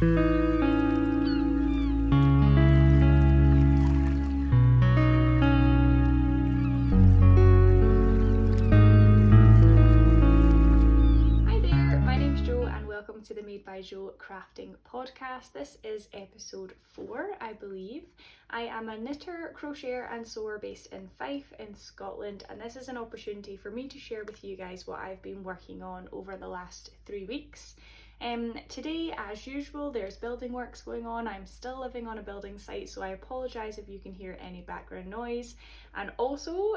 To the Made by Jo Crafting Podcast. This is episode 4, I believe. I am a knitter, crocheter and sewer based in Fife in Scotland, and this is an opportunity for me to share with you guys what I've been working on over the last 3 weeks. Today, as usual, there's building works going on. I'm still living on a building site, so I apologise if you can hear any background noise. And also,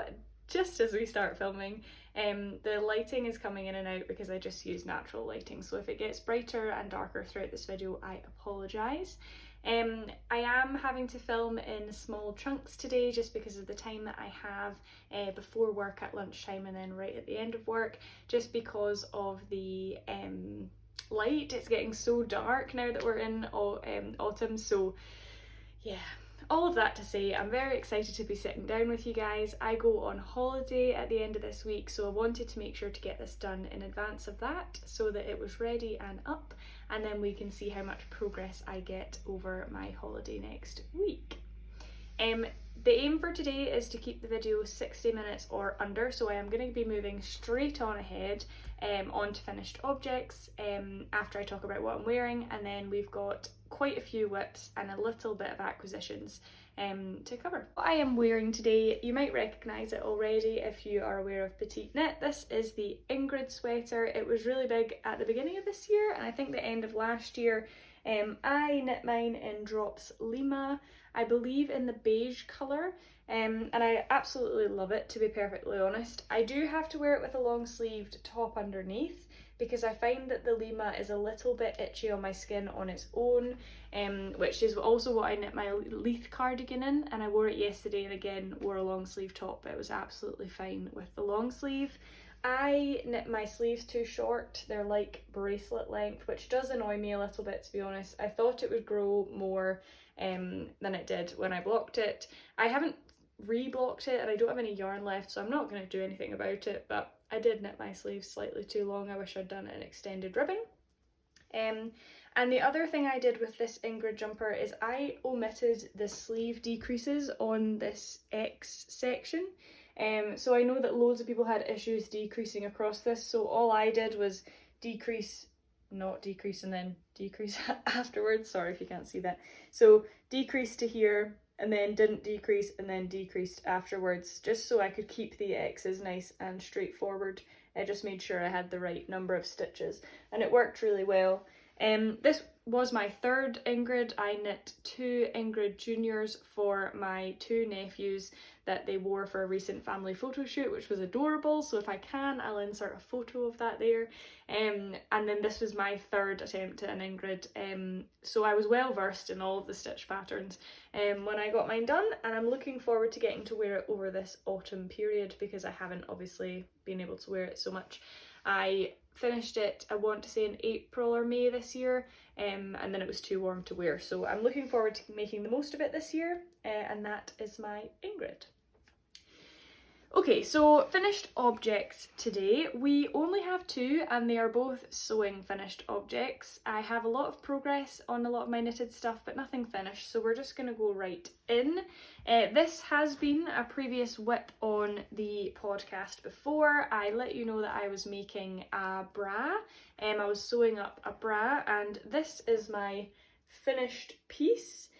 just as we start filming, the lighting is coming in and out because I just use natural lighting, so if it gets brighter and darker throughout this video, I apologise. I am having to film in small chunks today just because of the time that I have before work at lunchtime and then right at the end of work, just because of the light. It's getting so dark now that we're in autumn, so yeah. All of that to say, I'm very excited to be sitting down with you guys. I go on holiday at the end of this week, so I wanted to make sure to get this done in advance of that so that it was ready and up, and then we can see how much progress I get over my holiday next week. The aim for today is to keep the video 60 minutes or under, so I am going to be moving straight on ahead onto finished objects after I talk about what I'm wearing, and then we've got quite a few whips and a little bit of acquisitions to cover. What I am wearing today, you might recognise it already if you are aware of Petite knit. This is the Ingrid sweater. It was really big at the beginning of this year and I think the end of last year. I knit mine in Drops Lima, I believe in the beige colour, and I absolutely love it, to be perfectly honest. I do have to wear it with a long sleeved top underneath because I find that the Lima is a little bit itchy on my skin on its own, which is also what I knit my Leith cardigan in, and I wore it yesterday and again wore a long sleeve top, but it was absolutely fine with the long sleeve. I knit my sleeves too short. They're like bracelet length, which does annoy me a little bit, to be honest. I thought it would grow more than it did when I blocked it. I haven't re-blocked it and I don't have any yarn left, so I'm not going to do anything about it, but I did knit my sleeves slightly too long. I wish I'd done an extended ribbing. And the other thing I did with this Ingrid jumper is I omitted the sleeve decreases on this X section. So I know that loads of people had issues decreasing across this, so all I did was decrease, not decrease and then decrease afterwards. Sorry if you can't see that. So decrease to here and then didn't decrease and then decreased afterwards, just so I could keep the X's nice and straightforward. I just made sure I had the right number of stitches and it worked really well. This was my third Ingrid. I knit 2 Ingrid Juniors for my 2 nephews that they wore for a recent family photo shoot, which was adorable, so if I can I'll insert a photo of that there. And then this was my third attempt at an Ingrid, so I was well versed in all of the stitch patterns when I got mine done, and I'm looking forward to getting to wear it over this autumn period because I haven't obviously been able to wear it so much. I finished it, I want to say in April or May this year, and then it was too warm to wear, so I'm looking forward to making the most of it this year, and that is my Ingrid. Okay, so finished objects today. We only have 2 and they are both sewing finished objects. I have a lot of progress on a lot of my knitted stuff but nothing finished, so we're just going to go right in. This has been a previous whip on the podcast before. I let you know that I was making a bra. I was sewing up a bra and this is my finished piece.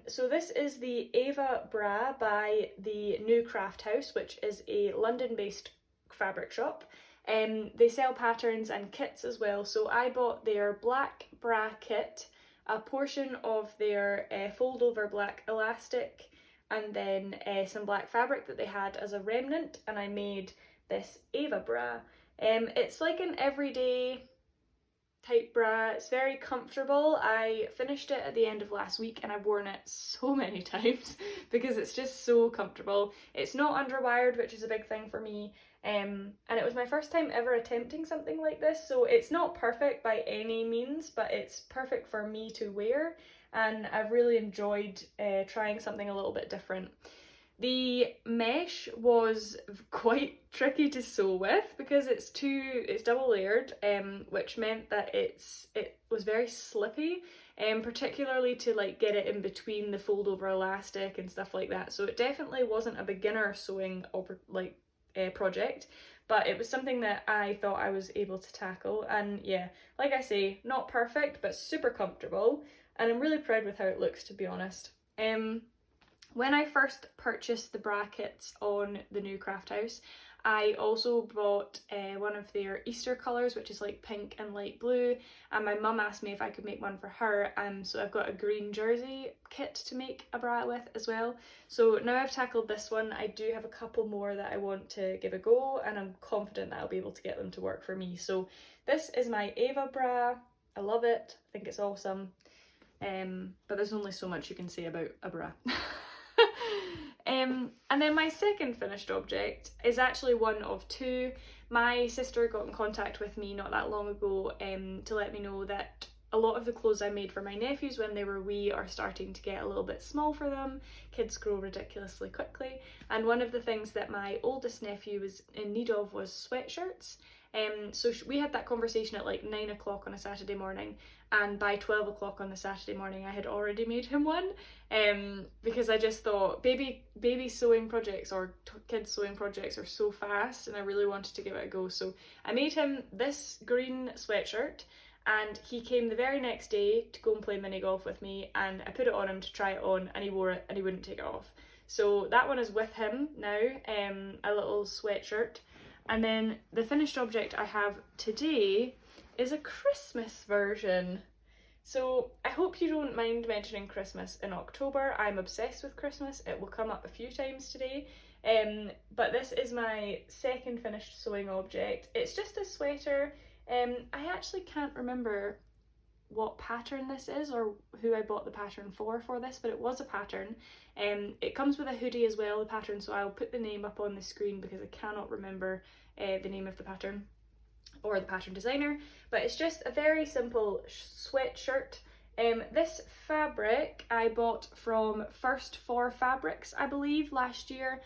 So this is the Ava bra by the New Craft House, which is a London-based fabric shop. They sell patterns and kits as well, so I bought their black bra kit, a portion of their fold-over black elastic, and then some black fabric that they had as a remnant, and I made this Ava bra. It's like an everyday type bra. It's very comfortable. I finished it at the end of last week and I've worn it so many times because it's just so comfortable. It's not underwired, which is a big thing for me, and it was my first time ever attempting something like this, so it's not perfect by any means, but it's perfect for me to wear, and I've really enjoyed trying something a little bit different. The mesh was quite tricky to sew with because it's double layered, which meant that it was very slippy, particularly to like get it in between the fold over elastic and stuff like that. So it definitely wasn't a beginner sewing project, but it was something that I thought I was able to tackle. And yeah, like I say, not perfect, but super comfortable, and I'm really proud with how it looks, to be honest. When I first purchased the brackets on the new craft house, I also bought one of their Easter colours, which is like pink and light blue, and my mum asked me if I could make one for her, so I've got a green jersey kit to make a bra with as well. So now I've tackled this one, I do have a couple more that I want to give a go, and I'm confident that I'll be able to get them to work for me. So this is my Ava bra. I love it, I think it's awesome, but there's only so much you can say about a bra. And then my second finished object is actually one of two. My sister got in contact with me not that long ago to let me know that a lot of the clothes I made for my nephews when they were wee are starting to get a little bit small for them. Kids grow ridiculously quickly, and one of the things that my oldest nephew was in need of was sweatshirts. So we had that conversation at like 9 o'clock on a Saturday morning, and by 12 o'clock on the Saturday morning I had already made him one, because I just thought baby sewing projects or kids sewing projects are so fast, and I really wanted to give it a go. So I made him this green sweatshirt, and he came the very next day to go and play mini golf with me, and I put it on him to try it on, and he wore it and he wouldn't take it off. So that one is with him now, a little sweatshirt. And then the finished object I have today is a Christmas version. So I hope you don't mind mentioning Christmas in October. I'm obsessed with Christmas. It will come up a few times today. But this is my second finished sewing object. It's just a sweater. I actually can't remember what pattern this is or who I bought the pattern for this, but it was a pattern. It comes with a hoodie as well, the pattern, so I'll put the name up on the screen because I cannot remember the name of the pattern or the pattern designer, but it's just a very simple sweatshirt. This fabric I bought from First For Fabrics, I believe, last year,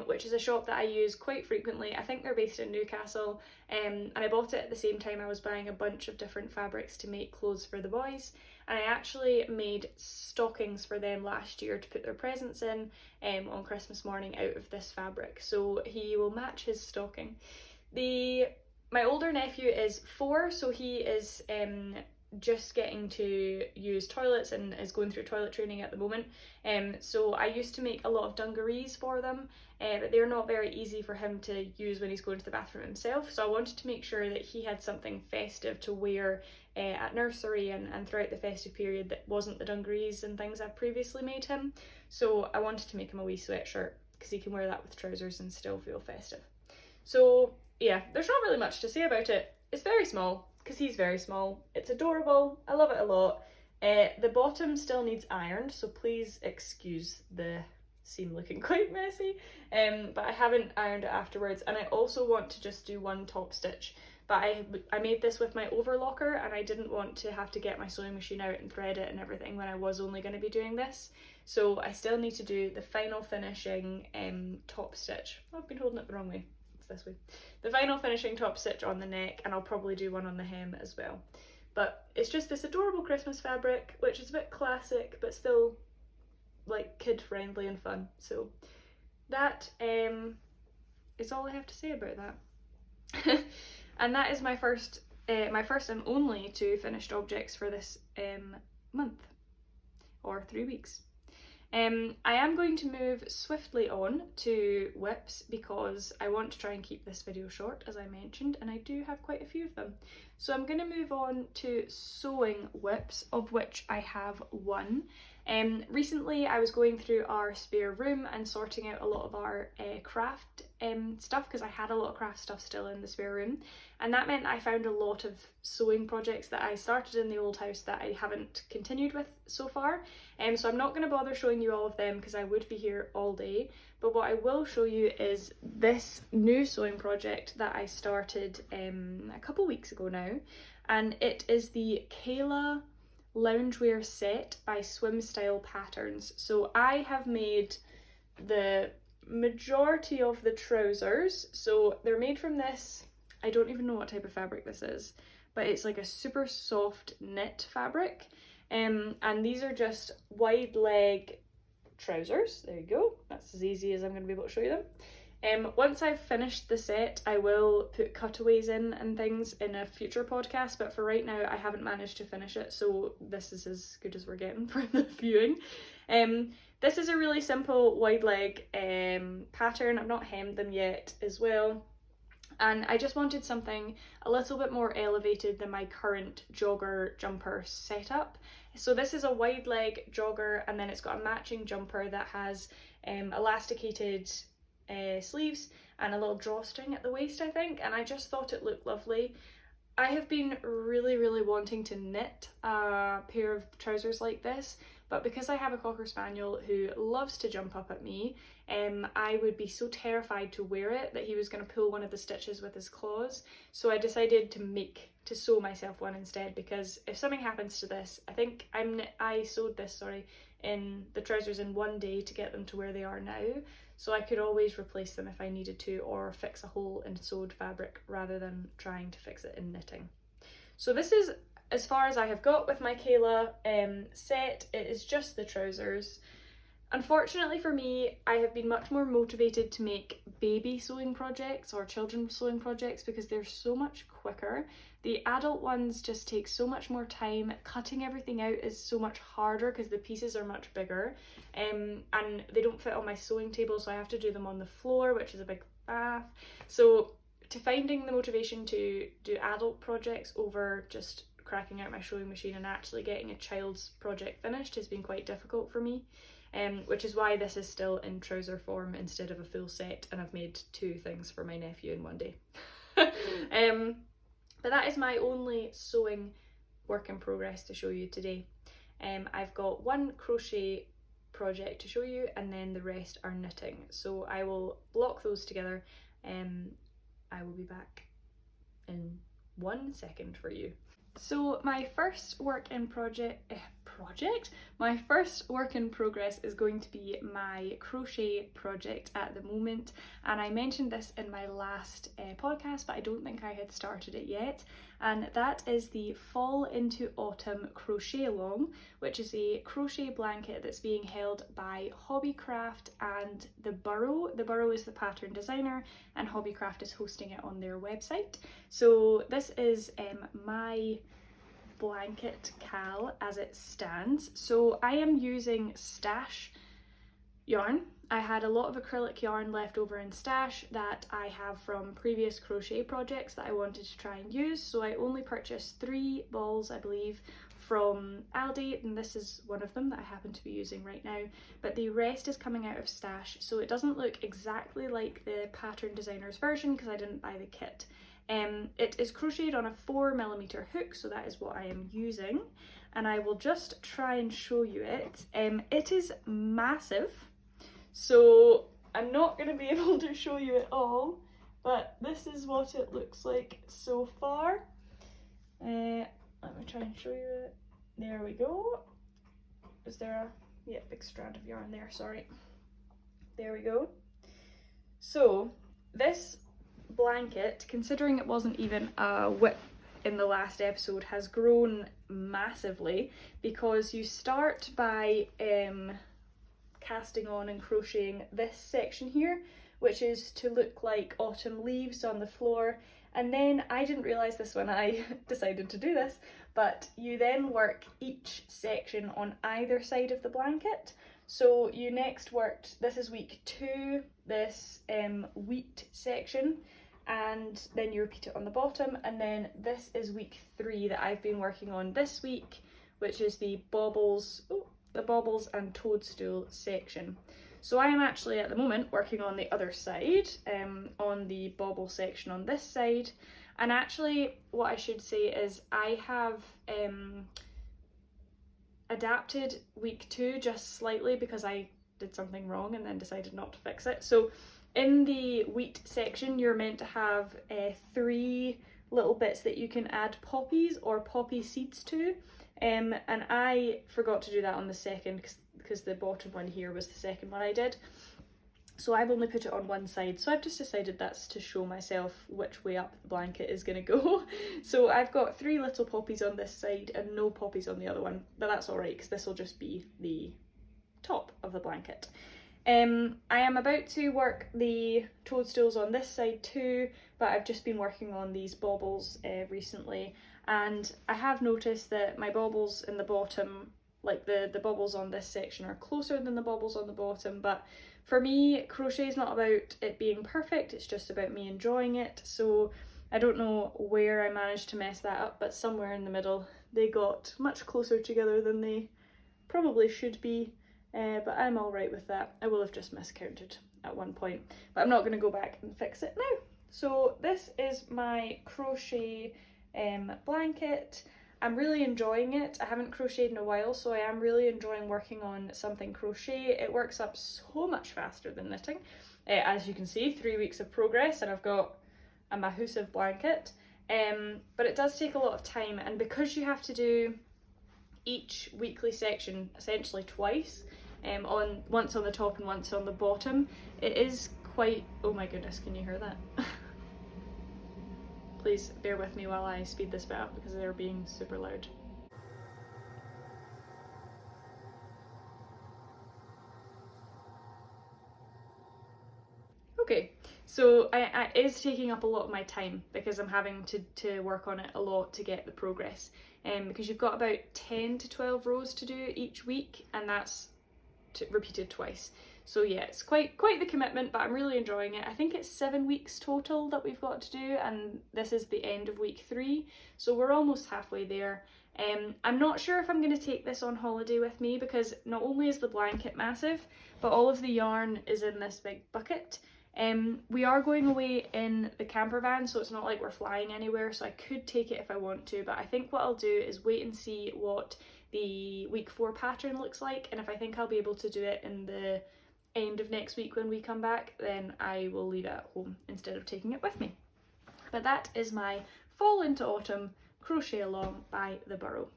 which is a shop that I use quite frequently. I think they're based in Newcastle, and I bought it at the same time I was buying a bunch of different fabrics to make clothes for the boys, and I actually made stockings for them last year to put their presents in on Christmas morning out of this fabric, so he will match his stocking. My older nephew is 4, so he is just getting to use toilets and is going through toilet training at the moment. So I used to make a lot of dungarees for them, but they're not very easy for him to use when he's going to the bathroom himself. So I wanted to make sure that he had something festive to wear at nursery and throughout the festive period that wasn't the dungarees and things I've previously made him. So I wanted to make him a wee sweatshirt because he can wear that with trousers and still feel festive. So yeah, there's not really much to say about it. It's very small, because he's very small. It's adorable. I love it a lot. The bottom still needs ironed, so please excuse the seam looking quite messy, but I haven't ironed it afterwards, and I also want to just do one top stitch, but I made this with my overlocker, and I didn't want to have to get my sewing machine out and thread it and everything when I was only going to be doing this, so I still need to do the final finishing top stitch. Oh, I've been holding it the wrong way. This way. The final finishing top stitch on the neck, and I'll probably do one on the hem as well. But it's just this adorable Christmas fabric, which is a bit classic but still like kid friendly and fun. So that is all I have to say about that. And that is my first and only 2 finished objects for this month, or 3 weeks. I am going to move swiftly on to whips because I want to try and keep this video short, as I mentioned, and I do have quite a few of them. So I'm going to move on to sewing whips, of which I have 1. Recently I was going through our spare room and sorting out a lot of our craft stuff, because I had a lot of craft stuff still in the spare room, and that meant I found a lot of sewing projects that I started in the old house that I haven't continued with so far. So I'm not going to bother showing you all of them because I would be here all day, but what I will show you is this new sewing project that I started a couple weeks ago now, and it is the Kayla loungewear set by Swim Style Patterns. So I have made the majority of the trousers. So they're made from this, I don't even know what type of fabric this is, but it's like a super soft knit fabric. And these are just wide leg trousers. There you go. That's as easy as I'm going to be able to show you them. Once I've finished the set, I will put cutaways in and things in a future podcast, but for right now I haven't managed to finish it, so this is as good as we're getting for the viewing. This is a really simple wide leg pattern. I've not hemmed them yet as well, and I just wanted something a little bit more elevated than my current jogger jumper setup. So this is a wide leg jogger, and then it's got a matching jumper that has elasticated sleeves and a little drawstring at the waist, I think, and I just thought it looked lovely. I have been really wanting to knit a pair of trousers like this, but because I have a Cocker Spaniel who loves to jump up at me, I would be so terrified to wear it that he was going to pull one of the stitches with his claws. So I decided to sew myself one instead, because if something happens to this, I think I sewed this, in the trousers in one day to get them to where they are now. So I could always replace them if I needed to, or fix a hole in sewed fabric rather than trying to fix it in knitting. So this is as far as I have got with my Kayla set. It is just the trousers. Unfortunately for me, I have been much more motivated to make baby sewing projects or children sewing projects because they're so much quicker. The adult ones just take so much more time. Cutting everything out is so much harder because the pieces are much bigger, and they don't fit on my sewing table, so I have to do them on the floor, which is a big faff. So finding the motivation to do adult projects over just cracking out my sewing machine and actually getting a child's project finished has been quite difficult for me. Which is why this is still in trouser form instead of a full set, and I've made 2 things for my nephew in one day. But that is my only sewing work in progress to show you today. I've got 1 crochet project to show you, and then the rest are knitting. So I will block those together. I will be back in 1 second for you. So my first work in progress is going to be my crochet project at the moment, and I mentioned this in my last podcast, but I don't think I had started it yet, and that is the Fall into Autumn Crochet Along, which is a crochet blanket that's being held by Hobbycraft and The Burrow. The Burrow is the pattern designer, and Hobbycraft is hosting it on their website. So this is my blanket cal as it stands. So I am using stash yarn. I had a lot of acrylic yarn left over in stash that I have from previous crochet projects that I wanted to try and use, so I only purchased 3 balls, I believe, from Aldi, and this is one of them that I happen to be using right now, but the rest is coming out of stash, so it doesn't look exactly like the pattern designer's version because I didn't buy the kit. It is crocheted on a 4mm hook, so that is what I am using, and I will just try and show you it. It is massive, so I'm not going to be able to show you it all, but this is what it looks like so far. Let me try and show you it. There we go. Is there a big strand of yarn there, sorry. There we go. So this blanket, considering it wasn't even a whip in the last episode, has grown massively because you start by casting on and crocheting this section here, which is to look like autumn leaves on the floor, and then I didn't realise this when I decided to do this, but you then work each section on either side of the blanket. So you next worked, this is week 2, this wheat section, and then you repeat it on the bottom, and then this is week 3 that I've been working on this week, which is the baubles and toadstool section. So I am actually at the moment working on the other side, on the bauble section on this side, and actually what I should say is I have adapted week 2 just slightly because I did something wrong and then decided not to fix it. So in the wheat section you're meant to have 3 little bits that you can add poppies or poppy seeds to, and I forgot to do that on the second because the bottom one here was the second one I did. So I've only put it on one side, so I've just decided that's to show myself which way up the blanket is going to go. So I've got 3 little poppies on this side and no poppies on the other one, but that's alright because this will just be the top of the blanket. I am about to work the toadstools on this side too, but I've just been working on these baubles recently, and I have noticed that my baubles in the bottom, like the baubles on this section, are closer than the baubles on the bottom, but for me, crochet is not about it being perfect, it's just about me enjoying it. So I don't know where I managed to mess that up, but somewhere in the middle they got much closer together than they probably should be. But I'm alright with that. I will have just miscounted at one point, but I'm not going to go back and fix it now. So this is my crochet blanket. I'm really enjoying it. I haven't crocheted in a while, so I am really enjoying working on something crochet. It works up so much faster than knitting. As you can see, 3 weeks of progress and I've got a massive blanket. But it does take a lot of time, and because you have to do each weekly section essentially twice, once on the top and once on the bottom, it is quite, oh my goodness, can you hear that? Please bear with me while I speed this bit up because they're being super loud. Okay, so it is taking up a lot of my time because I'm having to work on it a lot to get the progress. Because you've got about 10 to 12 rows to do each week, and that's repeated twice. So yeah, it's quite the commitment, but I'm really enjoying it. I think it's 7 weeks total that we've got to do, and this is the end of week 3, so we're almost halfway there. I'm not sure if I'm going to take this on holiday with me because not only is the blanket massive, but all of the yarn is in this big bucket. We are going away in the camper van, so it's not like we're flying anywhere, so I could take it if I want to, but I think what I'll do is wait and see what the week 4 pattern looks like, and if I think I'll be able to do it in the end of next week when we come back, then I will leave it at home instead of taking it with me. But that is my fall into autumn crochet along by the Burrow.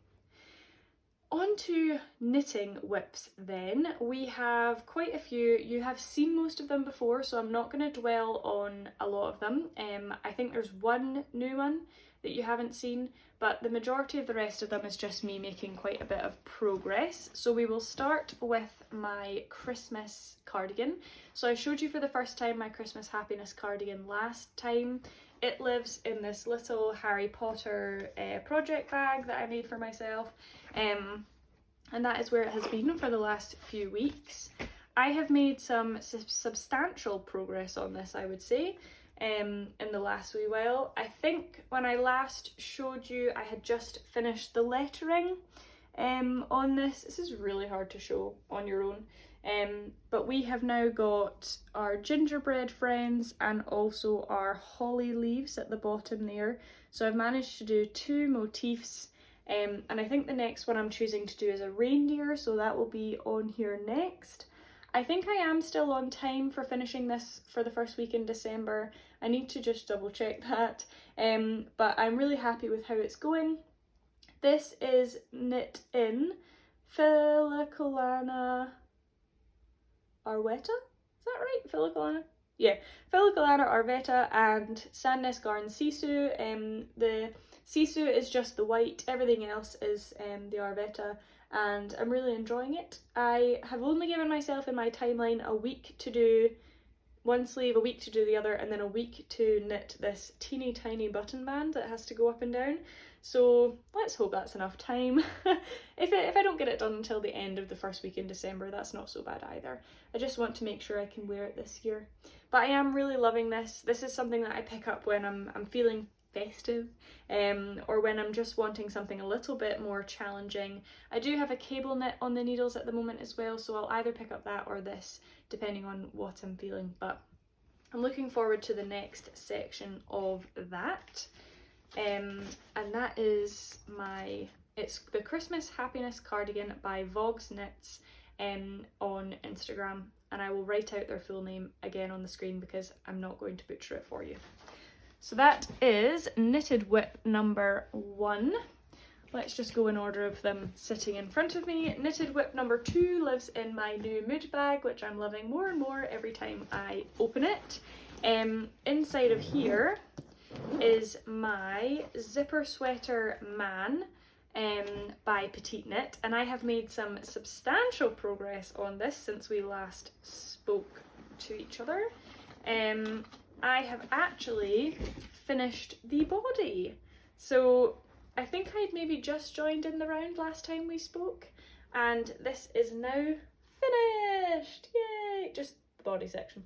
On to knitting whips then. We have quite a few. You have seen most of them before, so I'm not going to dwell on a lot of them. I think there's one new one that you haven't seen, but the majority of the rest of them is just me making quite a bit of progress. So we will start with my Christmas cardigan. So I showed you for the first time my Christmas happiness cardigan last time. It lives in this little Harry Potter project bag that I made for myself, and that is where it has been for the last few weeks. I have made some substantial progress on this, I would say, in the last wee while. I think when I last showed you, I had just finished the lettering on this. This is really hard to show on your own. But we have now got our gingerbread friends and also our holly leaves at the bottom there. So I've managed to do 2 motifs, and I think the next one I'm choosing to do is a reindeer, so that will be on here next. I think I am still on time for finishing this for the first week in December. I need to just double check that, but I'm really happy with how it's going. This is knit in Filicolana Arvetta, is that right? Filicolana? Yeah, Filicolana Arvetta and Sandnes Garn Sisu. The Sisu is just the white, everything else is the Arvetta, and I'm really enjoying it. I have only given myself in my timeline a week to do one sleeve, a week to do the other, and then a week to knit this teeny tiny button band that has to go up and down. So let's hope that's enough time. If I don't get it done until the end of the first week in December, that's not so bad either. I just want to make sure I can wear it this year. But I am really loving this. This is something that I pick up when I'm feeling festive, or when I'm just wanting something a little bit more challenging. I do have a cable knit on the needles at the moment as well, so I'll either pick up that or this depending on what I'm feeling, but I'm looking forward to the next section of that. And that is it's the Christmas Happiness Cardigan by Vogs Knits on Instagram, and I will write out their full name again on the screen because I'm not going to butcher it for you. So that is knitted whip number 1. let's just go in order of them sitting in front of me. Knitted whip number 2 lives in my new mood bag, which I'm loving more and more every time I open it. Inside of here is my zipper sweater man by Petite Knit, and I have made some substantial progress on this since we last spoke to each other. I have actually finished the body. So I think I'd maybe just joined in the round last time we spoke, and this is now finished. Yay! Just the body section.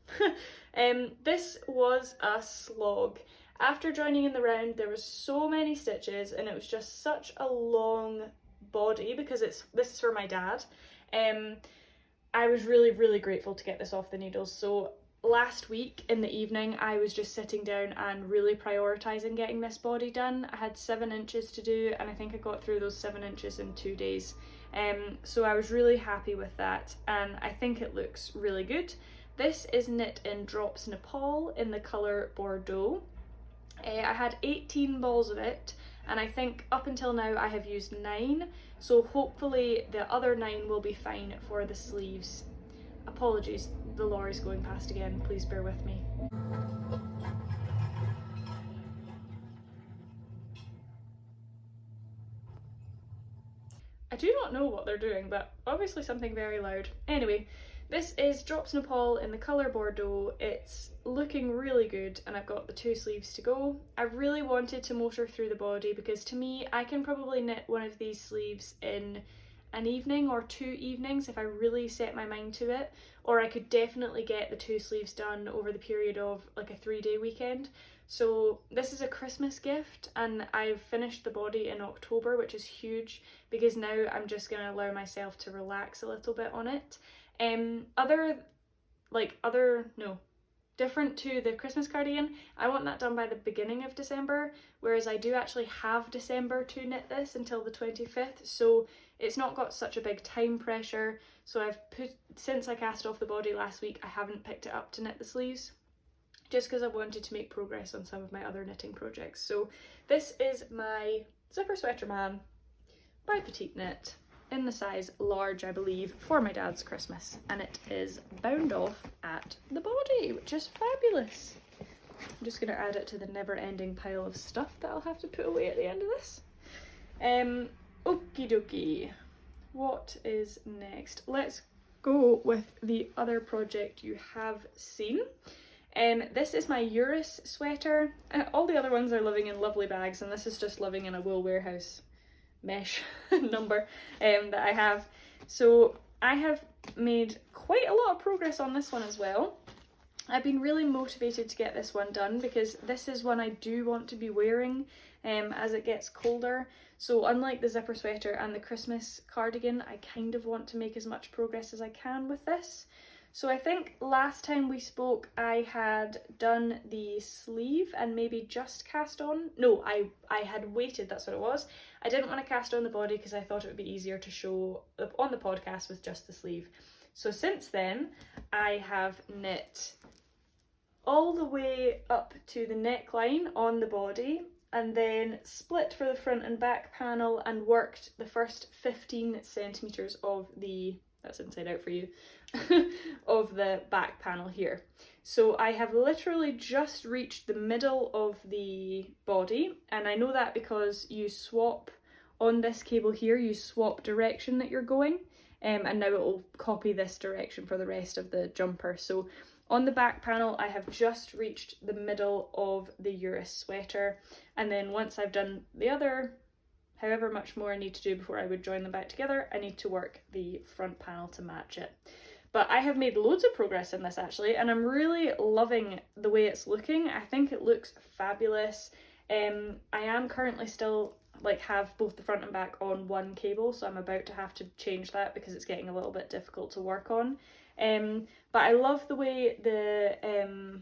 This was a slog. After joining in the round, there was so many stitches, and it was just such a long body because this is for my dad. I was really grateful to get this off the needles. So last week in the evening, I was just sitting down and really prioritising getting this body done. I had 7 inches to do, and I think I got through those 7 inches in 2 days. So I was really happy with that, and I think it looks really good. This is knit in Drops Nepal in the colour Bordeaux. I had 18 balls of it, and I think up until now I have used 9, so hopefully the other 9 will be fine for the sleeves. Apologies, the lorry's going past again, please bear with me. I do not know what they're doing, but obviously something very loud. Anyway, this is Drops Nepal in the colour Bordeaux. It's looking really good, and I've got the 2 sleeves to go. I really wanted to motor through the body because to me, I can probably knit one of these sleeves in an evening or 2 evenings if I really set my mind to it, or I could definitely get the 2 sleeves done over the period of like a 3-day weekend. So this is a Christmas gift, and I've finished the body in October, which is huge because now I'm just going to allow myself to relax a little bit on it. Different to the Christmas cardigan, I want that done by the beginning of December, whereas I do actually have December to knit this until the 25th, so it's not got such a big time pressure. So since I cast off the body last week, I haven't picked it up to knit the sleeves, just because I wanted to make progress on some of my other knitting projects. So this is my zipper sweater man by Petite Knit, in the size large, I believe, for my dad's Christmas, and it is bound off at the body, which is fabulous. I'm just going to add it to the never-ending pile of stuff that I'll have to put away at the end of this. Okie dokie, what is next? Let's go with the other project you have seen. This is my Eurus sweater. All the other ones are living in lovely bags, and this is just living in a wool warehouse mesh number that I have. So I have made quite a lot of progress on this one as well. I've been really motivated to get this one done because this is one I do want to be wearing as it gets colder. So unlike the zipper sweater and the Christmas cardigan, I kind of want to make as much progress as I can with this. So I think last time we spoke I had done the sleeve and maybe just cast on. No, I had waited, that's what it was. I didn't want to cast on the body because I thought it would be easier to show on the podcast with just the sleeve. So since then I have knit all the way up to the neckline on the body, and then split for the front and back panel and worked the first 15 centimetres of the, that's inside out for you, of the back panel here. So I have literally just reached the middle of the body, and I know that because you swap on this cable here, you swap direction that you're going, and now it will copy this direction for the rest of the jumper. So on the back panel I have just reached the middle of the Eurus sweater, and then once I've done the other however much more I need to do before I would join them back together, I need to work the front panel to match it. But I have made loads of progress in this actually, and I'm really loving the way it's looking. I think it looks fabulous. I am currently still have both the front and back on one cable, so I'm about to have to change that because it's getting a little bit difficult to work on. But I love the way the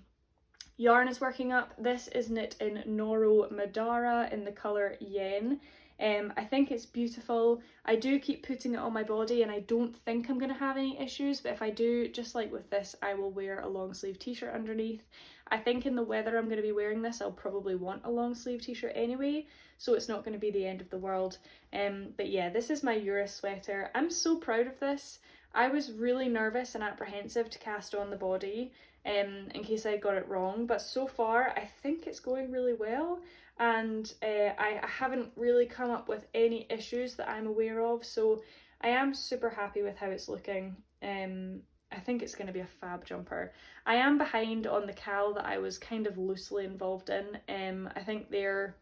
yarn is working up. This is knit in Noro Madara in the colour Yen. I think it's beautiful. I do keep putting it on my body and I don't think I'm going to have any issues, but if I do, just like with this, I will wear a long sleeve t-shirt underneath. I think in the weather I'm going to be wearing this, I'll probably want a long sleeve t-shirt anyway, so it's not going to be the end of the world. But yeah, this is my Eurus sweater. I'm so proud of this. I was really nervous and apprehensive to cast on the body in case I got it wrong, but so far I think it's going really well, and I haven't really come up with any issues that I'm aware of, so I am super happy with how it's looking. I think it's going to be a fab jumper. I am behind on the cal that I was kind of loosely involved in. I think they're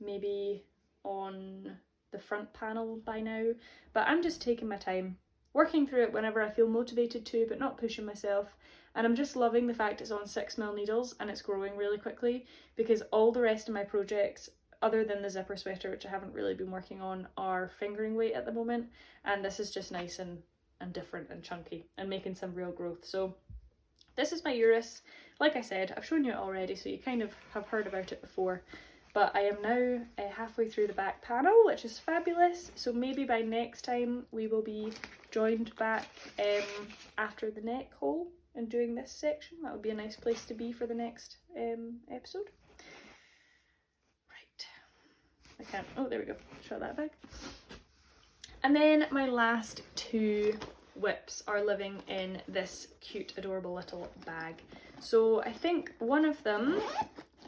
maybe on the front panel by now, but I'm just taking my time, working through it whenever I feel motivated to, but not pushing myself. And I'm just loving the fact it's on 6mm needles and it's growing really quickly, because all the rest of my projects, other than the zipper sweater, which I haven't really been working on, are fingering weight at the moment, and this is just nice and different and chunky and making some real growth. So this is my Eurus. Like I said, I've shown you it already, so you kind of have heard about it before, but I am now halfway through the back panel, which is fabulous. So maybe by next time we will be joined back after the neck hole and doing this section. That would be a nice place to be for the next episode. Right, I can't, oh there we go, shut that back. And then my last two whips are living in this cute, adorable little bag. So I think one of them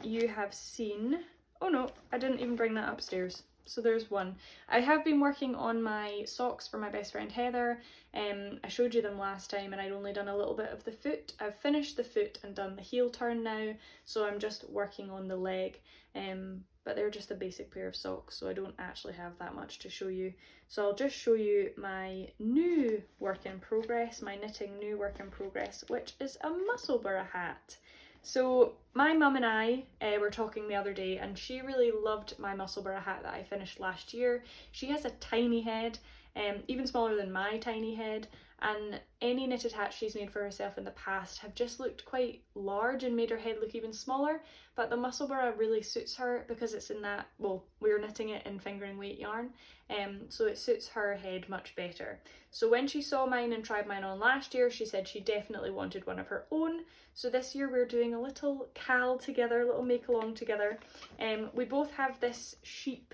you have seen. Oh no, I didn't even bring that upstairs. So there's one. I have been working on my socks for my best friend Heather. I showed you them last time and I'd only done a little bit of the foot. I've finished the foot and done the heel turn now, so I'm just working on the leg. But they're just a basic pair of socks, so I don't actually have that much to show you. So I'll just show you my new work in progress, my knitting new work in progress, which is a Musselburgh hat. So my mum and I were talking the other day, and she really loved my Musselburgh hat that I finished last year. She has a tiny head, even smaller than my tiny head, and any knitted hats she's made for herself in the past have just looked quite large and made her head look even smaller, but the Musselburgh really suits her because it's in that, well, we're knitting it in fingering weight yarn, so it suits her head much better. So when she saw mine and tried mine on last year, she said she definitely wanted one of her own. So this year we're doing a little cal together, a little make along together. We both have this sheep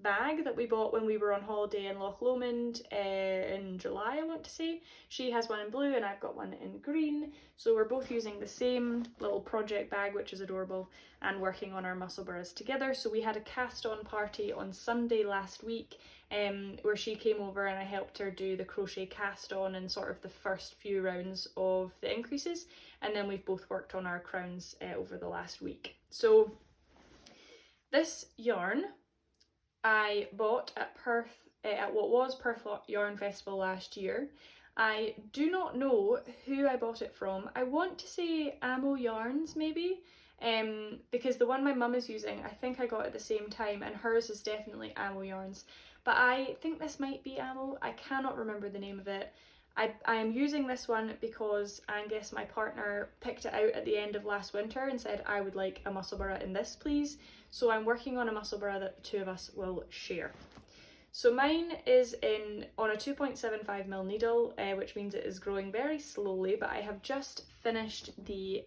bag that we bought when we were on holiday in Loch Lomond in July, I want to say. She has one in blue and I've got one in green, so we're both using the same little project bag, which is adorable, and working on our Musselburghs together. So we had a cast on party on Sunday last week where she came over and I helped her do the crochet cast on and sort of the first few rounds of the increases, and then we've both worked on our crowns over the last week. So this yarn I bought at Perth, at what was Perth Yarn Festival last year. I do not know who I bought it from. I want to say Amo Yarns maybe, because the one my mum is using I think I got at the same time, and hers is definitely Amo Yarns. But I think this might be Amo, I cannot remember the name of it. I am using this one because Angus, my partner, picked it out at the end of last winter and said I would like a Musselburgh in this please. So I'm working on a Musselburgh that the two of us will share. So mine is on a 2.75mm needle, which means it is growing very slowly, but I have just finished the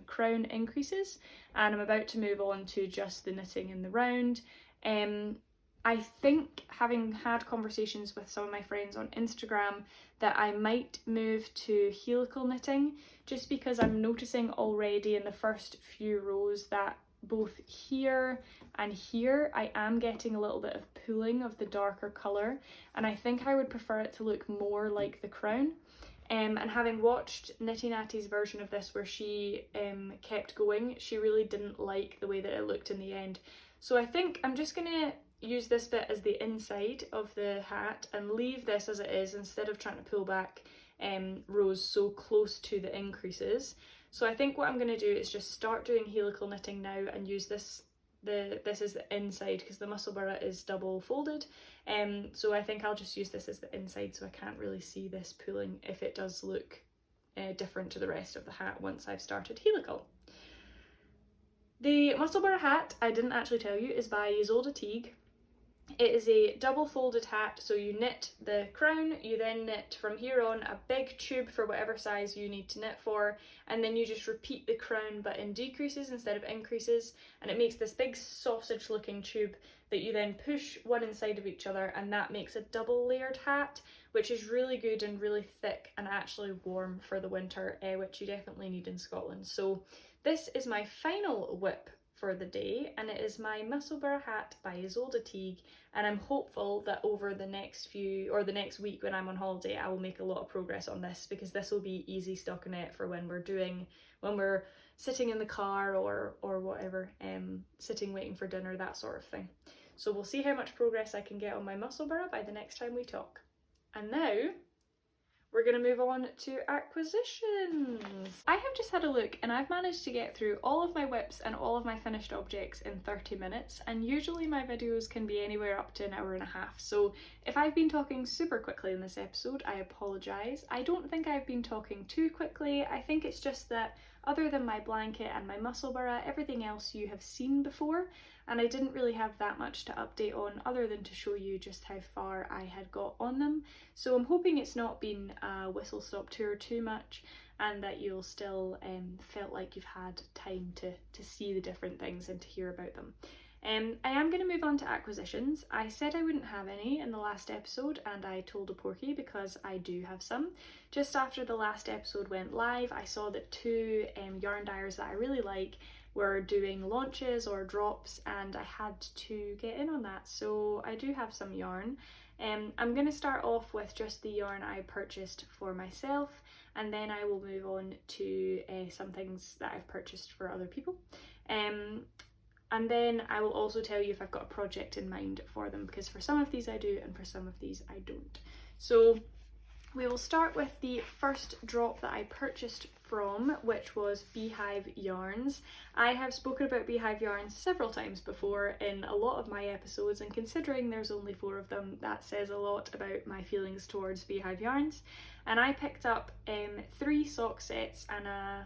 crown increases and I'm about to move on to just the knitting in the round. I think, having had conversations with some of my friends on Instagram, that I might move to helical knitting, just because I'm noticing already in the first few rows that both here and here I am getting a little bit of pooling of the darker colour, and I think I would prefer it to look more like the crown. And having watched Nitty Natty's version of this where she kept going, she really didn't like the way that it looked in the end. So I think I'm just going to use this bit as the inside of the hat and leave this as it is instead of trying to pull back rows so close to the increases. So I think what I'm going to do is just start doing helical knitting now and use this as the inside, because the Musselburgh is double folded, so I think I'll just use this as the inside, so I can't really see this pulling if it does look different to the rest of the hat once I've started helical. The Musselburgh hat, I didn't actually tell you, is by Isolde Teague. It is a double folded hat, so you knit the crown, you then knit from here on a big tube for whatever size you need to knit for, and then you just repeat the crown but in decreases instead of increases, and it makes this big sausage looking tube that you then push one inside of each other, and that makes a double layered hat, which is really good and really thick and actually warm for the winter, which you definitely need in Scotland. So this is my final whip for the day, and it is my Musselburgh hat by Isolde Teague, and I'm hopeful that over the next week when I'm on holiday I will make a lot of progress on this, because this will be easy stockinette for when we're sitting in the car or whatever, sitting waiting for dinner, that sort of thing. So we'll see how much progress I can get on my Musselburgh by the next time we talk. And now we're going to move on to acquisitions. I have just had a look and I've managed to get through all of my whips and all of my finished objects in 30 minutes, and usually my videos can be anywhere up to an hour and a half, so if I've been talking super quickly in this episode, I apologise. I don't think I've been talking too quickly. I think it's just that other than my blanket and my Musselburgh, everything else you have seen before, and I didn't really have that much to update on other than to show you just how far I had got on them. So I'm hoping it's not been a whistle-stop tour too much, and that you'll still felt like you've had time to see the different things and to hear about them. I am going to move on to acquisitions. I said I wouldn't have any in the last episode, and I told a porky because I do have some. Just after the last episode went live, I saw that two yarn dyers that I really like were doing launches or drops, and I had to get in on that, so I do have some yarn. I'm going to start off with just the yarn I purchased for myself, and then I will move on to some things that I've purchased for other people. And then I will also tell you if I've got a project in mind for them, because for some of these I do and for some of these I don't. So we will start with the first drop that I purchased from, which was Beehive Yarns. I have spoken about Beehive Yarns several times before in a lot of my episodes, and considering there's only 4 of them, that says a lot about my feelings towards Beehive Yarns. And I picked up 3 sock sets and a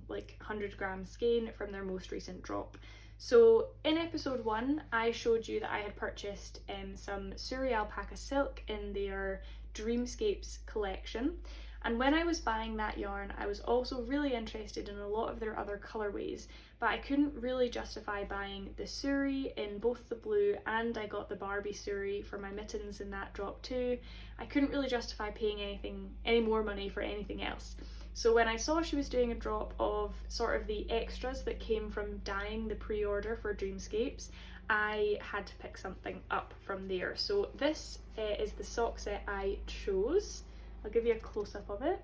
like 100 gram skein from their most recent drop. So in episode 1 I showed you that I had purchased some Suri alpaca silk in their Dreamscapes collection, and when I was buying that yarn I was also really interested in a lot of their other colourways, but I couldn't really justify buying the Suri in both the blue, and I got the Barbie Suri for my mittens in that drop too. I couldn't really justify paying any more money for anything else. So when I saw she was doing a drop of sort of the extras that came from dyeing the pre-order for Dreamscapes, I had to pick something up from there. So this is the sock set I chose. I'll give you a close-up of it.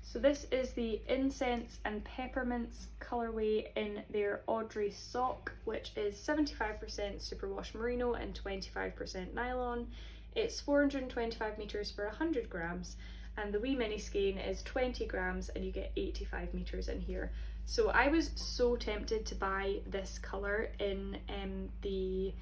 So this is the Incense and Peppermints colourway in their Audrey sock, which is 75% superwash merino and 25% nylon. It's 425 metres for 100 grams, and the wee mini skein is 20 grams and you get 85 metres in here. So I was so tempted to buy this colour in the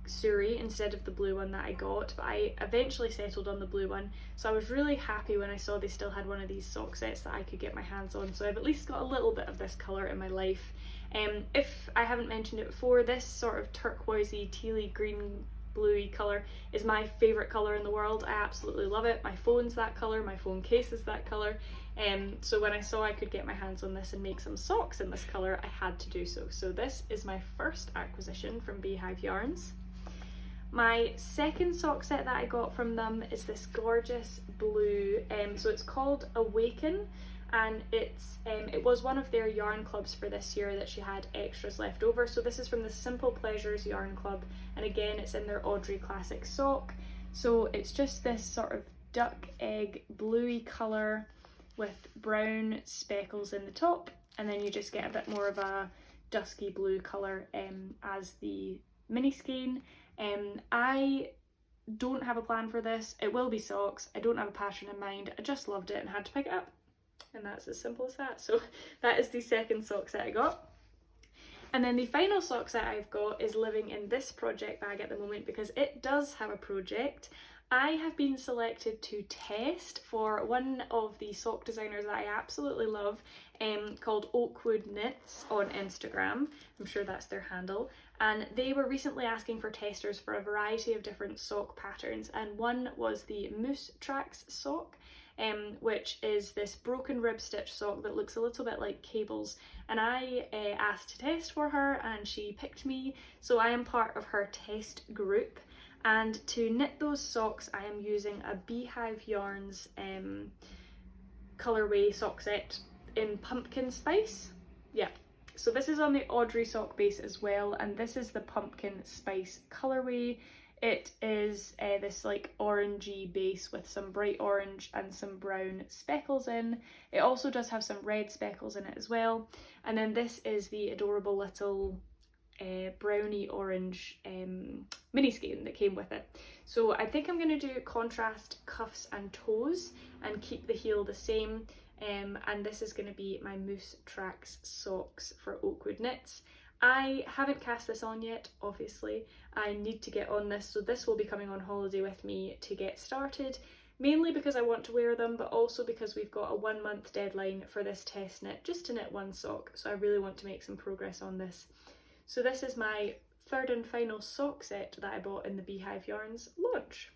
Suri instead of the blue one that I got, but I eventually settled on the blue one, so I was really happy when I saw they still had one of these sock sets that I could get my hands on, so I've at least got a little bit of this colour in my life. If I haven't mentioned it before, this sort of turquoisey, tealy, green, bluey colour is my favourite colour in the world. I absolutely love it. My phone's that colour, my phone case is that colour, so when I saw I could get my hands on this and make some socks in this colour, I had to do so. So this is my first acquisition from Beehive Yarns. My second sock set that I got from them is this gorgeous blue, so it's called Awaken, and it was one of their yarn clubs for this year that she had extras left over. So this is from the Simple Pleasures yarn club, and again it's in their Audrey classic sock. So it's just this sort of duck egg bluey colour with brown speckles in the top, and then you just get a bit more of a dusky blue colour as the mini skein. I don't have a plan for this. It will be socks. I don't have a pattern in mind. I just loved it and had to pick it up, and that's as simple as that. So that is the second sock set I got. And then the final sock set I've got is living in this project bag at the moment because it does have a project. I have been selected to test for one of the sock designers that I absolutely love, called Oakwood Knits on Instagram. I'm sure that's their handle. And they were recently asking for testers for a variety of different sock patterns, and one was the Moose Tracks sock, which is this broken rib stitch sock that looks a little bit like cables. And I asked to test for her and she picked me, so I am part of her test group. And to knit those socks I am using a Beehive Yarns colourway sock set in pumpkin spice. Yeah, so this is on the Audrey sock base as well, and this is the pumpkin spice colourway. It is this like orangey base with some bright orange and some brown speckles in. It also does have some red speckles in it as well. And then this is the adorable little browny orange mini skein that came with it. So I think I'm going to do contrast cuffs and toes and keep the heel the same. And this is going to be my Moose Tracks socks for Oakwood Knits. I haven't cast this on yet, obviously. I need to get on this, so this will be coming on holiday with me to get started, mainly because I want to wear them, but also because we've got a 1 month deadline for this test knit, just to knit one sock, so I really want to make some progress on this. So this is my third and final sock set that I bought in the Beehive Yarns launch.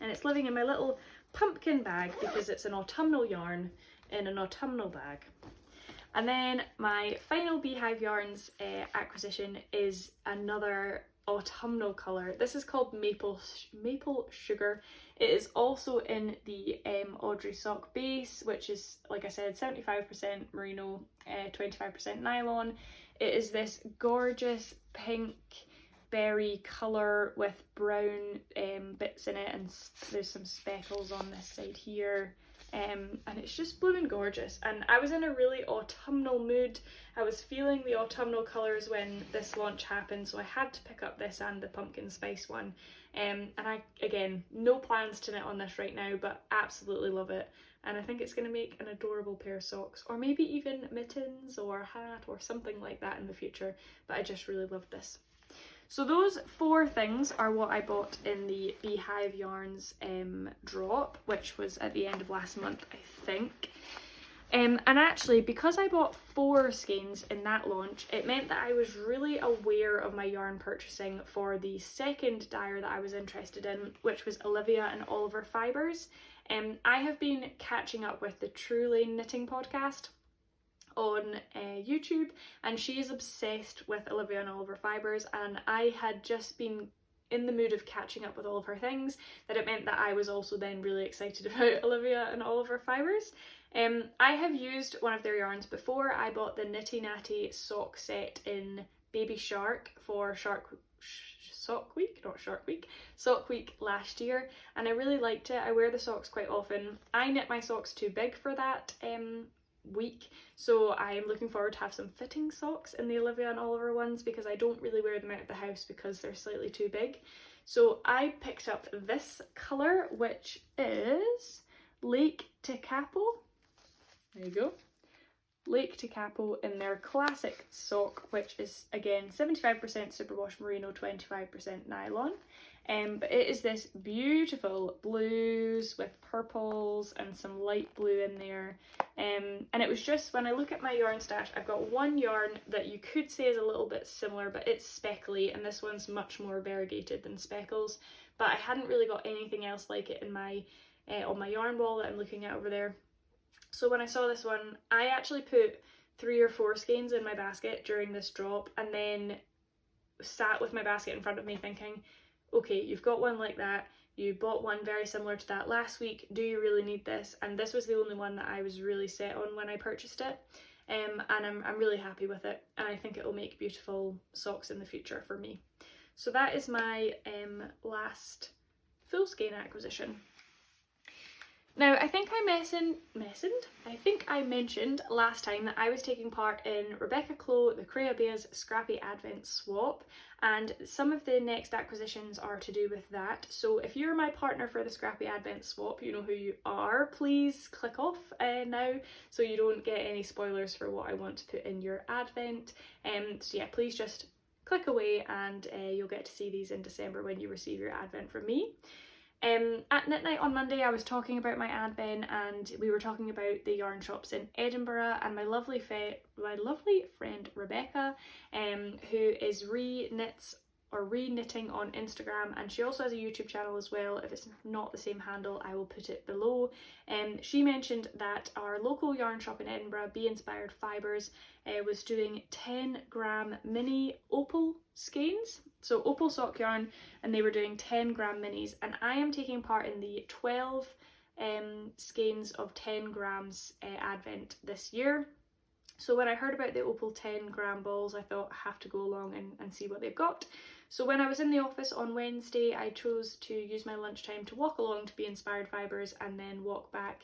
And it's living in my little pumpkin bag because it's an autumnal yarn in an autumnal bag. And then my final Beehive Yarns acquisition is another autumnal colour. This is called Maple Sugar. It is also in the Audrey sock base, which is, like I said, 75% merino, 25% nylon. It is this gorgeous pink berry colour with brown bits in it, and there's some speckles on this side here. And it's just blooming gorgeous, and I was in a really autumnal mood. I was feeling the autumnal colours when this launch happened, so I had to pick up this and the pumpkin spice one. And I, again, no plans to knit on this right now, but absolutely love it, and I think it's going to make an adorable pair of socks, or maybe even mittens or a hat or something like that in the future, but I just really love this. So those 4 things are what I bought in the Beehive Yarns drop, which was at the end of last month, I think. And actually, because I bought 4 skeins in that launch, it meant that I was really aware of my yarn purchasing for the second dyer that I was interested in, which was Olivia and Oliver Fibres. I have been catching up with the True Lane Knitting podcast on YouTube, and she is obsessed with Olivia and Oliver Fibres, and I had just been in the mood of catching up with all of her things, that it meant that I was also then really excited about Olivia and Oliver Fibres. I have used one of their yarns before. I bought the Nitty Natty sock set in Baby Shark for Sock Week last year, and I really liked it. I wear the socks quite often. I knit my socks too big for that week, so I am looking forward to have some fitting socks in the Olivia and Oliver ones, because I don't really wear them out of the house because they're slightly too big. So I picked up this colour, which is Lake Tekapo. There you go. Lake Tekapo in their classic sock, which is again 75% superwash merino, 25% nylon. But it is this beautiful blues with purples and some light blue in there. And it was just, when I look at my yarn stash, I've got one yarn that you could say is a little bit similar, but it's speckly, and this one's much more variegated than speckles. But I hadn't really got anything else like it in my on my yarn wall that I'm looking at over there. So when I saw this one, I actually put 3 or 4 skeins in my basket during this drop, and then sat with my basket in front of me thinking, okay, you've got one like that, you bought one very similar to that last week, do you really need this? And this was the only one that I was really set on when I purchased it, and I'm really happy with it, and I think it will make beautiful socks in the future for me. So that is my last full skein acquisition. Now, I think I mentioned last time that I was taking part in Rebecca Clow, the Creabea's Scrappy Advent Swap, and some of the next acquisitions are to do with that. So if you're my partner for the Scrappy Advent Swap, you know who you are. Please click off now so you don't get any spoilers for what I want to put in your Advent. So yeah, please just click away, and you'll get to see these in December when you receive your Advent from me. At Knit Night on Monday I was talking about my advent, and we were talking about the yarn shops in Edinburgh, and my lovely friend Rebecca, who is re-knitting on Instagram, and she also has a YouTube channel as well. If it's not the same handle, I will put it below. She mentioned that our local yarn shop in Edinburgh, Be Inspired Fibres, was doing 10-gram mini opal skeins, so opal sock yarn, and they were doing 10-gram minis, and I am taking part in the 12 skeins of 10 grams advent this year. So when I heard about the opal 10-gram balls, I thought I have to go along and see what they've got. So when I was in the office on Wednesday, I chose to use my lunchtime to walk along to Be Inspired Fibres and then walk back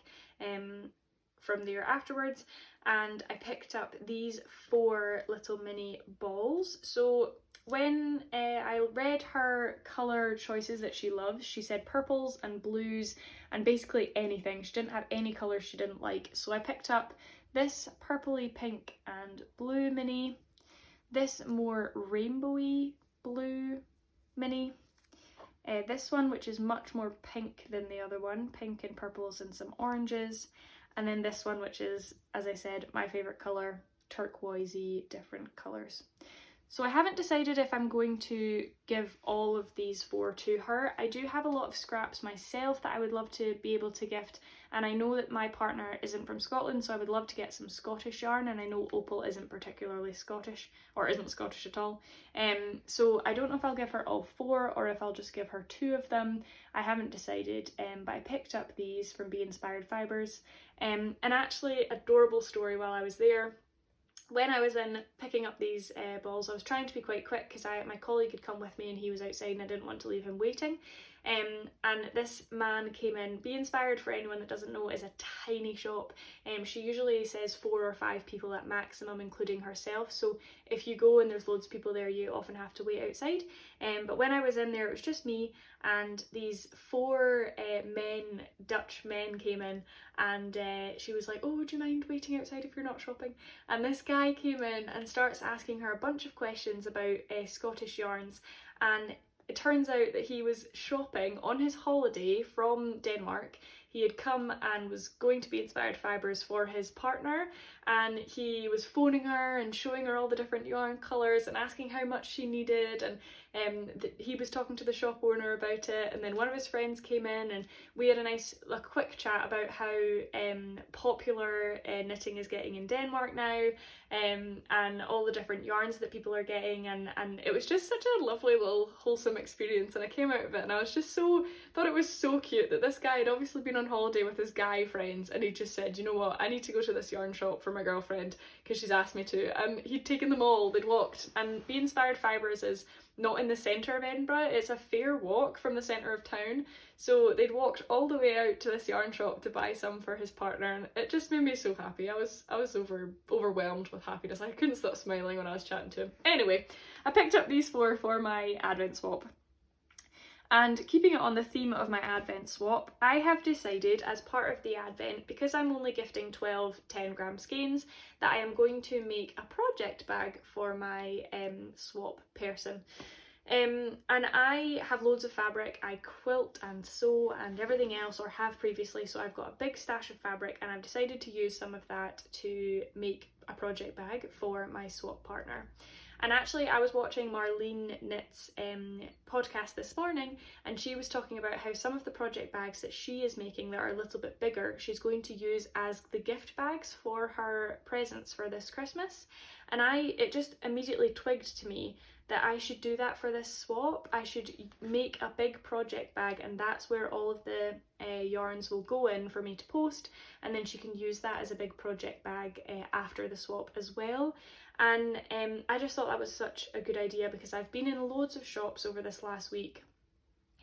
from there afterwards, and I picked up these 4 little mini balls. So when I read her colour choices that she loves, she said purples and blues and basically anything. She didn't have any colours she didn't like. So I picked up this purpley pink and blue mini, this more rainbowy blue mini, this one which is much more pink than the other one, pink and purples and some oranges, and then this one which is, as I said, my favourite colour, turquoisey, different colours. So I haven't decided if I'm going to give all of these 4 to her. I do have a lot of scraps myself that I would love to be able to gift, and I know that my partner isn't from Scotland, so I would love to get some Scottish yarn, and I know opal isn't particularly Scottish, or isn't Scottish at all. So I don't know if I'll give her all 4 or if I'll just give her 2 of them. I haven't decided, but I picked up these from Be Inspired Fibres. And actually, adorable story while I was there. When I was in picking up these balls, I was trying to be quite quick because my colleague had come with me and he was outside and I didn't want to leave him waiting. And this man came in. Be Inspired, for anyone that doesn't know, is a tiny shop. She usually says 4 or 5 people at maximum, including herself. So if you go and there's loads of people there, you often have to wait outside. But when I was in there, it was just me and these 4 Dutch men came in, and she was like, "Oh, would you mind waiting outside if you're not shopping?" And this guy came in and starts asking her a bunch of questions about Scottish yarns, and it turns out that he was shopping on his holiday from Denmark. He had come and was going to Be Inspired Fibres for his partner, and he was phoning her and showing her all the different yarn colours and asking how much she needed, and he was talking to the shop owner about it, and then one of his friends came in and we had a quick chat about how popular knitting is getting in Denmark now, and all the different yarns that people are getting, and it was just such a lovely little wholesome experience, and I came out of it and I was just thought it was so cute that this guy had obviously been on holiday with his guy friends, and he just said, "You know what, I need to go to this yarn shop for my girlfriend because she's asked me to." He'd taken them all, they'd walked, and Be Inspired Fibres is not in the centre of Edinburgh, it's a fair walk from the centre of town, so they'd walked all the way out to this yarn shop to buy some for his partner, and it just made me so happy. I was overwhelmed with happiness. I couldn't stop smiling when I was chatting to him. Anyway, I picked up these 4 for my advent swap. And keeping it on the theme of my advent swap, I have decided as part of the advent, because I'm only gifting 12 10-gram skeins, that I am going to make a project bag for my swap person. And I have loads of fabric. I quilt and sew and everything else, or have previously, so I've got a big stash of fabric, and I've decided to use some of that to make a project bag for my swap partner. And actually, I was watching Marlene Knit's podcast this morning, and she was talking about how some of the project bags that she is making that are a little bit bigger, she's going to use as the gift bags for her presents for this Christmas. And it just immediately twigged to me that I should do that for this swap. I should make a big project bag, and that's where all of the yarns will go in for me to post, and then she can use that as a big project bag after the swap as well. And I just thought that was such a good idea, because I've been in loads of shops over this last week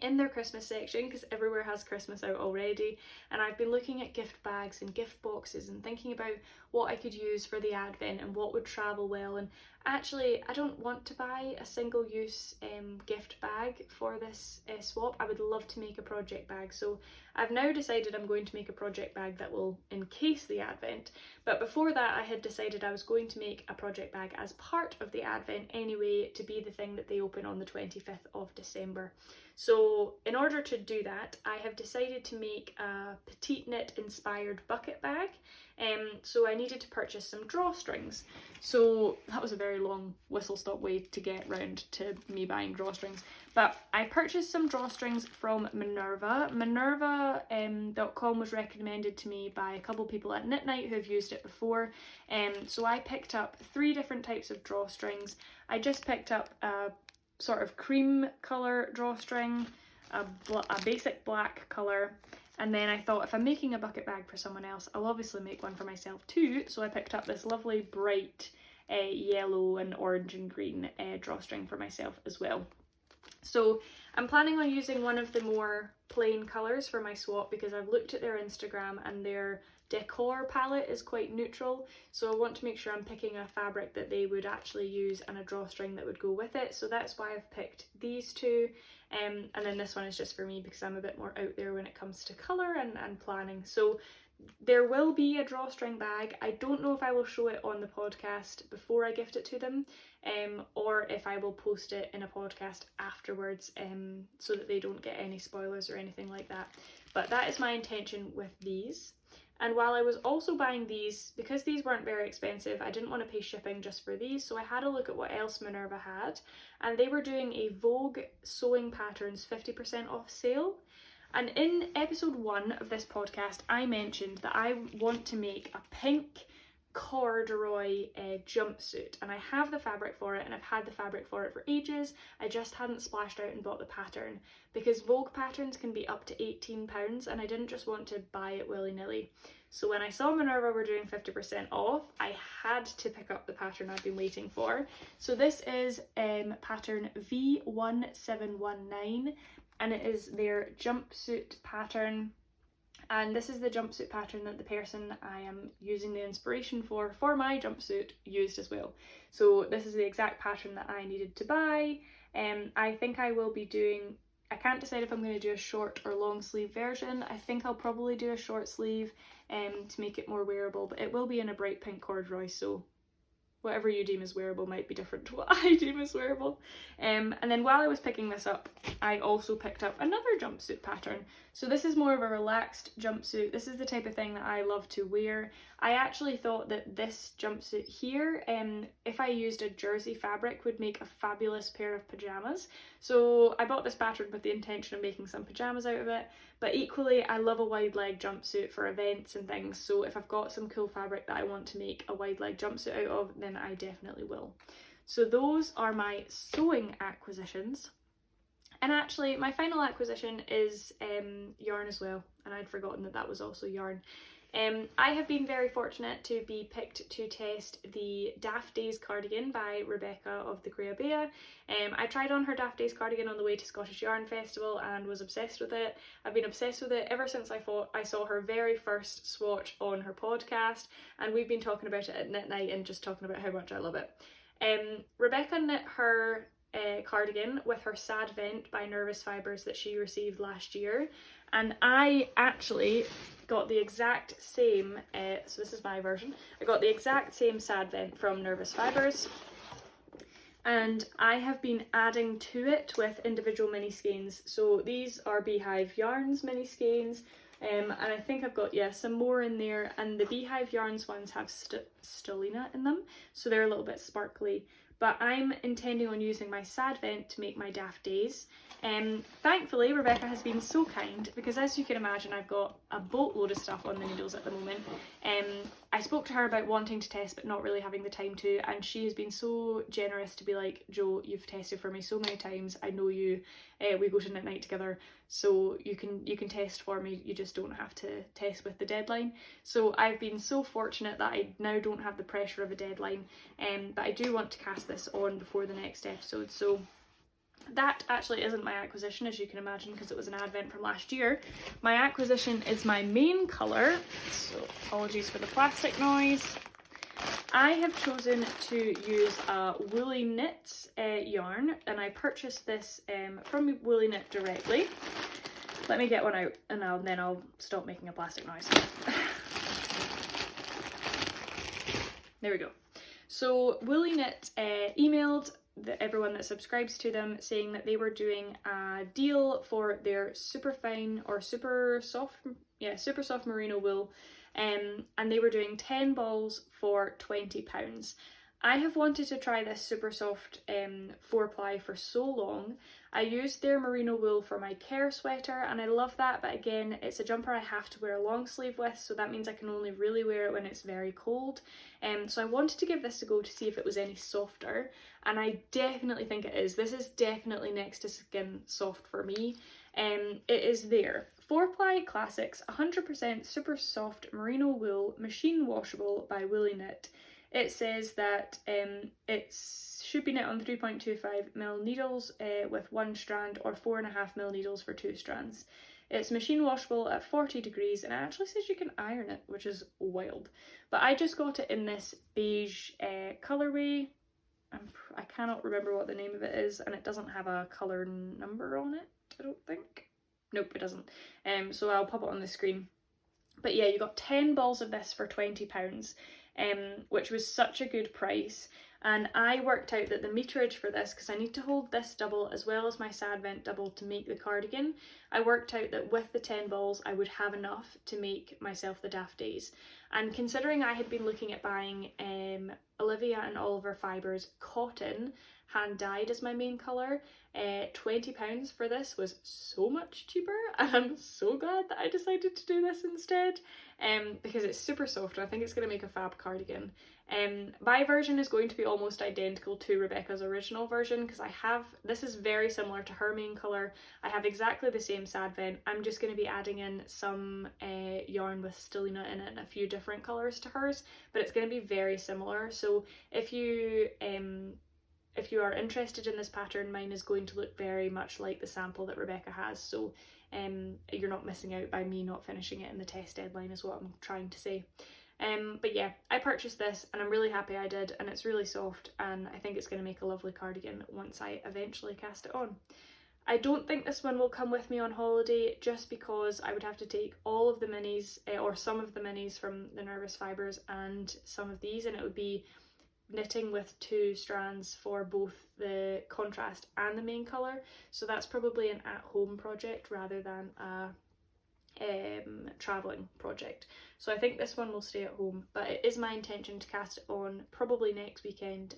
in their Christmas section, because everywhere has Christmas out already, and I've been looking at gift bags and gift boxes and thinking about what I could use for the advent and what would travel well, and Actually, I don't want to buy a single-use gift bag for this swap. I would love to make a project bag. So I've now decided I'm going to make a project bag that will encase the Advent. But before that, I had decided I was going to make a project bag as part of the Advent anyway, to be the thing that they open on the 25th of December. So in order to do that, I have decided to make a Petite knit inspired bucket bag. So I needed to purchase some drawstrings. So that was a very long whistle-stop way to get round to me buying drawstrings. But I purchased some drawstrings from Minerva. Minerva.com was recommended to me by a couple of people at Knit Night who have used it before. So I picked up 3 different types of drawstrings. I just picked up a sort of cream colour drawstring, a basic black colour, and then I thought if I'm making a bucket bag for someone else, I'll obviously make one for myself too. So I picked up this lovely bright yellow and orange and green drawstring for myself as well. So I'm planning on using one of the more plain colours for my swap because I've looked at their Instagram and their decor palette is quite neutral, so I want to make sure I'm picking a fabric that they would actually use and a drawstring that would go with it. So that's why I've picked these two, and then this one is just for me because I'm a bit more out there when it comes to colour and planning. So there will be a drawstring bag. I don't know if I will show it on the podcast before I gift it to them, or if I will post it in a podcast afterwards, so that they don't get any spoilers or anything like that. But that is my intention with these. And while I was also buying these, because these weren't very expensive, I didn't want to pay shipping just for these, so I had a look at what else Minerva had, and they were doing a Vogue Sewing Patterns 50% off sale. And in episode 1 of this podcast, I mentioned that I want to make a pink corduroy jumpsuit, and I have the fabric for it, and I've had the fabric for it for ages. I just hadn't splashed out and bought the pattern because Vogue patterns can be up to £18, and I didn't just want to buy it willy-nilly. So when I saw Minerva were doing 50% off, I had to pick up the pattern I've been waiting for. So this is pattern V1719, and it is their jumpsuit pattern. And this is the jumpsuit pattern that the person I am using the inspiration for my jumpsuit used as well. So this is the exact pattern that I needed to buy. I think I will be doing, I can't decide if I'm going to do a short or long sleeve version. I think I'll probably do a short sleeve to make it more wearable, but it will be in a bright pink corduroy, so whatever you deem as wearable might be different to what I deem as wearable. And then while I was picking this up, I also picked up another jumpsuit pattern. So this is more of a relaxed jumpsuit. This is the type of thing that I love to wear. I actually thought that this jumpsuit here, if I used a jersey fabric, would make a fabulous pair of pyjamas. So I bought this pattern with the intention of making some pyjamas out of it, but equally I love a wide leg jumpsuit for events and things. So if I've got some cool fabric that I want to make a wide leg jumpsuit out of, then I definitely will. So those are my sewing acquisitions. And actually my final acquisition is yarn as well, and I'd forgotten that that was also yarn. I have been very fortunate to be picked to test the Daft Days cardigan by Rebecca of the Crea Bea. I tried on her Daft Days cardigan on the way to Scottish Yarn Festival and was obsessed with it. I've been obsessed with it ever since I saw her very first swatch on her podcast, and we've been talking about it at Knit Night and just talking about how much I love it. Rebecca knit her cardigan with her Sad Vent by Nervous Fibres that she received last year, and I actually got the exact same, so this is my version, I got the exact same Sad Vent from Nervous Fibres, and I have been adding to it with individual mini skeins. So these are Beehive Yarns mini skeins, and I think I've got, yeah, some more in there, and the Beehive Yarns ones have Stellina in them, so they're a little bit sparkly. But I'm intending on using my Sad Vent to make my Daft Days. Thankfully, Rebecca has been so kind, because as you can imagine, I've got a boatload of stuff on the needles at the moment. I spoke to her about wanting to test but not really having the time to, and she has been so generous to be like, Jo, you've tested for me so many times, I know you, we go to Knit Night together, so you can test for me, you just don't have to test with the deadline. So I've been so fortunate that I now don't have the pressure of a deadline, but I do want to cast this on before the next episode. So that actually isn't my acquisition, as you can imagine, because it was an advent from last year. My acquisition is my main colour, so apologies for the plastic noise. I have chosen to use a Woolly Knits yarn, and I purchased this from Woolly Knit directly. Let me get one out and then I'll stop making a plastic noise. There we go. So Woolly Knit emailed everyone that subscribes to them saying that they were doing a deal for their super fine or super soft merino wool, and they were doing 10 balls for £20. I have wanted to try this super soft 4-ply for so long. I used their merino wool for my care sweater and I love that, but again, it's a jumper I have to wear a long sleeve with, so that means I can only really wear it when it's very cold. So I wanted to give this a go to see if it was any softer, and I definitely think it is. This is definitely next to skin soft for me. It is there. 4-ply classics, 100% super soft merino wool, machine washable by Woolly Knit. It says that it should be knit on 3.25mm needles with 1 strand, or 4.5mm needles for 2 strands. It's machine washable at 40 degrees, and it actually says you can iron it, which is wild. But I just got it in this beige colourway. I cannot remember what the name of it is, and it doesn't have a colour number on it, I don't think. Nope, it doesn't. So I'll pop it on the screen. But yeah, you got 10 balls of this for £20. Which was such a good price, and I worked out that the meterage for this, because I need to hold this double as well as my Sadvent double to make the cardigan, I worked out that with the 10 balls I would have enough to make myself the Daft Days. And considering I had been looking at buying Olivia and Oliver Fibres cotton hand dyed as my main colour, £20 for this was so much cheaper, and I'm so glad that I decided to do this instead, because it's super soft and I think it's going to make a fab cardigan. My version is going to be almost identical to Rebecca's original version, because this is very similar to her main colour. I have exactly the same Sadvent. I'm just going to be adding in some yarn with Stellina in it and a few different colours to hers, but it's going to be very similar. So if you are interested in this pattern, mine is going to look very much like the sample that Rebecca has, so you're not missing out by me not finishing it in the test deadline is what I'm trying to say. But yeah, I purchased this and I'm really happy I did, and it's really soft and I think it's going to make a lovely cardigan once I eventually cast it on. I don't think this one will come with me on holiday, just because I would have to take all of the minis, or some of the minis from the Nervous Fibres and some of these, and it would be knitting with 2 strands for both the contrast and the main colour, so that's probably an at-home project rather than a travelling project. So I think this one will stay at home, but it is my intention to cast it on probably next weekend,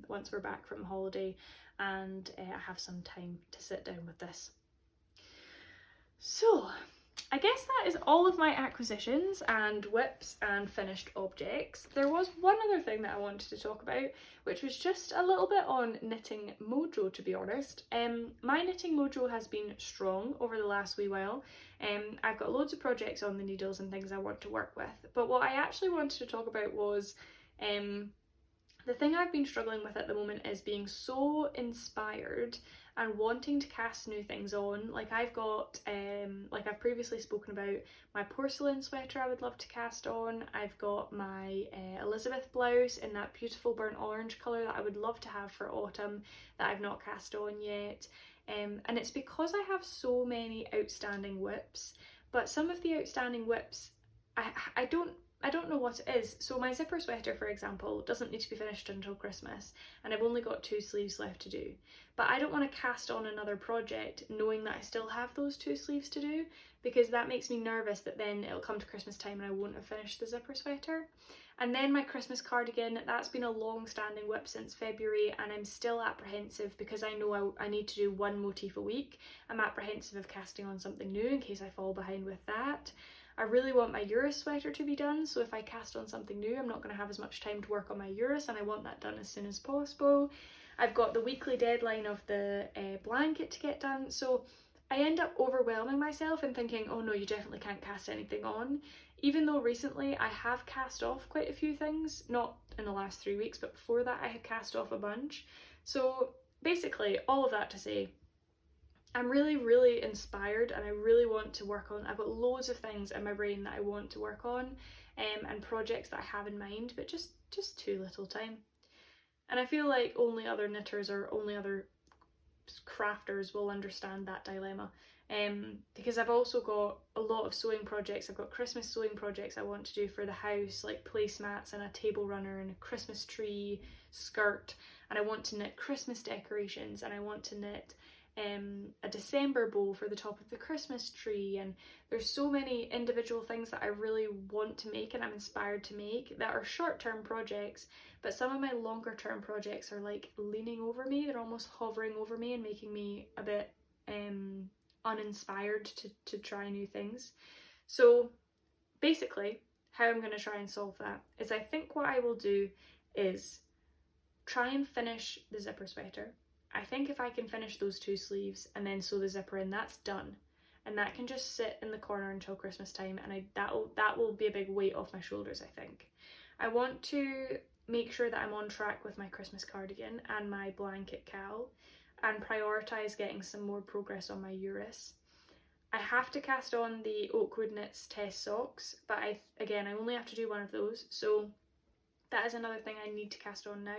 once we're back from holiday and I have some time to sit down with this. So I guess that is all of my acquisitions and whips and finished objects. There was one other thing that I wanted to talk about, which was just a little bit on knitting mojo, to be honest. My knitting mojo has been strong over the last wee while. I've got loads of projects on the needles and things I want to work with, but what I actually wanted to talk about was the thing I've been struggling with at the moment is being so inspired and wanting to cast new things on. Like I've got, like I've previously spoken about, my porcelain sweater I would love to cast on. I've got my Elizabeth blouse in that beautiful burnt orange colour that I would love to have for autumn that I've not cast on yet. And it's because I have so many outstanding whips, but some of the outstanding whips, I don't know what it is. So my zipper sweater, for example, doesn't need to be finished until Christmas, and I've only got 2 sleeves left to do. But I don't want to cast on another project knowing that I still have those 2 sleeves to do, because that makes me nervous that then it'll come to Christmas time and I won't have finished the zipper sweater. And then my Christmas cardigan, that's been a long-standing whip since February, and I'm still apprehensive because I know I need to do 1 motif a week. I'm apprehensive of casting on something new in case I fall behind with that. I really want my Eurus sweater to be done, so if I cast on something new, I'm not going to have as much time to work on my Eurus, and I want that done as soon as possible. I've got the weekly deadline of the blanket to get done, so I end up overwhelming myself and thinking, oh no, you definitely can't cast anything on. Even though recently I have cast off quite a few things, not in the last 3 weeks, but before that I had cast off a bunch. So basically, all of that to say, I'm really inspired and I really want to work on. I've got loads of things in my brain that I want to work on, and projects that I have in mind, but just just too little time. And I feel like only other knitters or only other crafters will understand that dilemma. Because I've also got a lot of sewing projects. I've got Christmas sewing projects I want to do for the house, like placemats and a table runner and a Christmas tree skirt, and I want to knit Christmas decorations, and I want to knit a December bow for the top of the Christmas tree, and there's so many individual things that I really want to make and I'm inspired to make that are short-term projects, but some of my longer term projects are like leaning over me. They're almost hovering over me and making me a bit uninspired to try new things. So basically how I'm going to try and solve that is, I think what I will do is try and finish the zipper sweater. I think if I can finish those 2 sleeves and then sew the zipper in, that's done, and that can just sit in the corner until Christmas time, and that will be a big weight off my shoulders. I think I want to make sure that I'm on track with my Christmas cardigan and my blanket cowl, and prioritise getting some more progress on my Eurus. I have to cast on the Oakwood Knits test socks, but I only have to do one of those, so that is another thing I need to cast on now.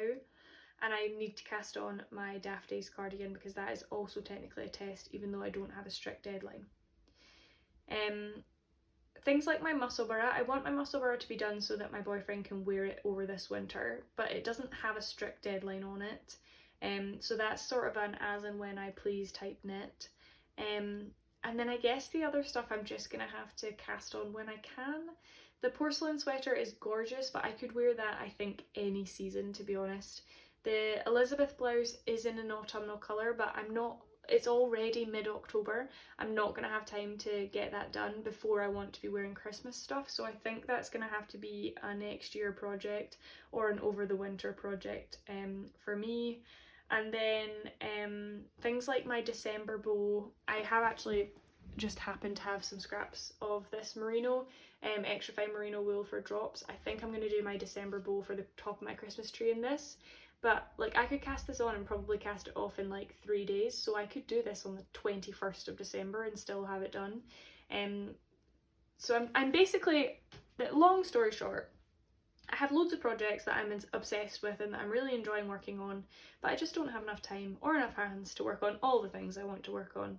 And I need to cast on my Daft Days cardigan because that is also technically a test, even though I don't have a strict deadline. Things like my Musselburgh, I want my Musselburgh to be done so that my boyfriend can wear it over this winter, but it doesn't have a strict deadline on it. So that's sort of an as and when I please type knit. And then I guess the other stuff I'm just going to have to cast on when I can. The porcelain sweater is gorgeous, but I could wear that, I think, any season, to be honest. The Elizabeth blouse is in an autumnal colour, but it's already mid-October. I'm not going to have time to get that done before I want to be wearing Christmas stuff, so I think that's going to have to be a next year project or an over the winter project for me. And then things like my December bow, I have actually just happened to have some scraps of this merino, extra fine merino wool for drops. I think I'm going to do my December bow for the top of my Christmas tree in this. But like, I could cast this on and probably cast it off in like 3 days, so I could do this on the 21st of December and still have it done. So I'm basically, long story short, I have loads of projects that I'm obsessed with and that I'm really enjoying working on, but I just don't have enough time or enough hands to work on all the things I want to work on.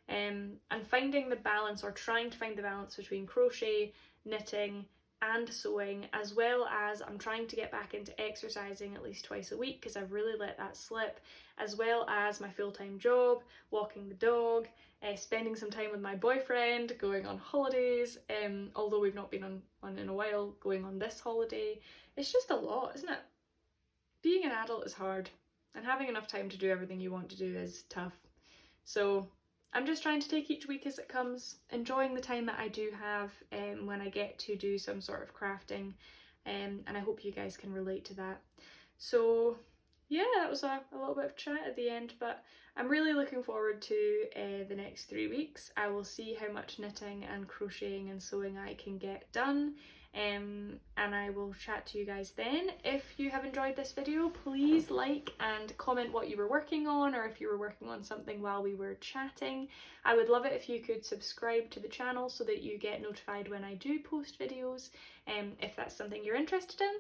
And finding the balance, or trying to find the balance between crochet, knitting and sewing, as well as I'm trying to get back into exercising at least twice a week because I've really let that slip, as well as my full-time job, walking the dog, spending some time with my boyfriend, going on holidays, although we've not been on in a while, going on this holiday. It's just a lot, isn't it? Being an adult is hard, and having enough time to do everything you want to do is tough. So I'm just trying to take each week as it comes, enjoying the time that I do have when I get to do some sort of crafting, and I hope you guys can relate to that. So yeah, that was a little bit of chat at the end, but I'm really looking forward to the next 3 weeks. I will see how much knitting and crocheting and sewing I can get done, and I will chat to you guys then. If you have enjoyed this video, please like and comment what you were working on, or if you were working on something while we were chatting. I would love it if you could subscribe to the channel so that you get notified when I do post videos, if that's something you're interested in.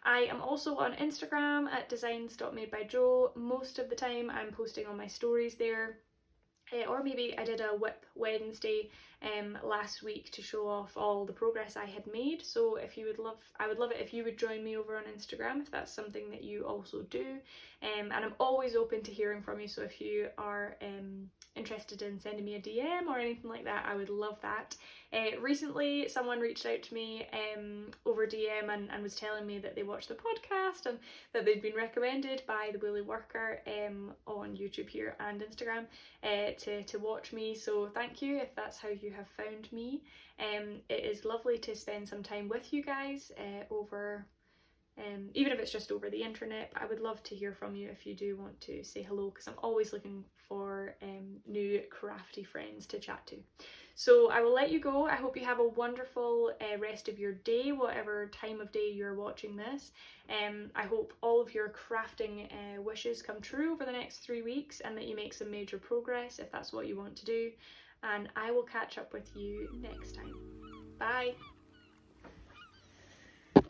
I am also on Instagram at designs.madebyjo. Most of the time I'm posting on my stories there. Or maybe I did a Whip Wednesday last week to show off all the progress I had made. So if you would I would love it if you would join me over on Instagram if that's something that you also do. And I'm always open to hearing from you, so if you are interested in sending me a DM or anything like that, I would love that. Recently someone reached out to me over DM and was telling me that they watched the podcast and that they'd been recommended by the Woolly Worker on YouTube here and Instagram to watch me, so thank you if that's how you have found me. It is lovely to spend some time with you guys over even if it's just over the internet. I would love to hear from you if you do want to say hello, because I'm always looking for new crafty friends to chat to. So I will let you go. I hope you have a wonderful rest of your day, whatever time of day you're watching this. I hope all of your crafting wishes come true over the next 3 weeks and that you make some major progress if that's what you want to do. And I will catch up with you next time. Bye!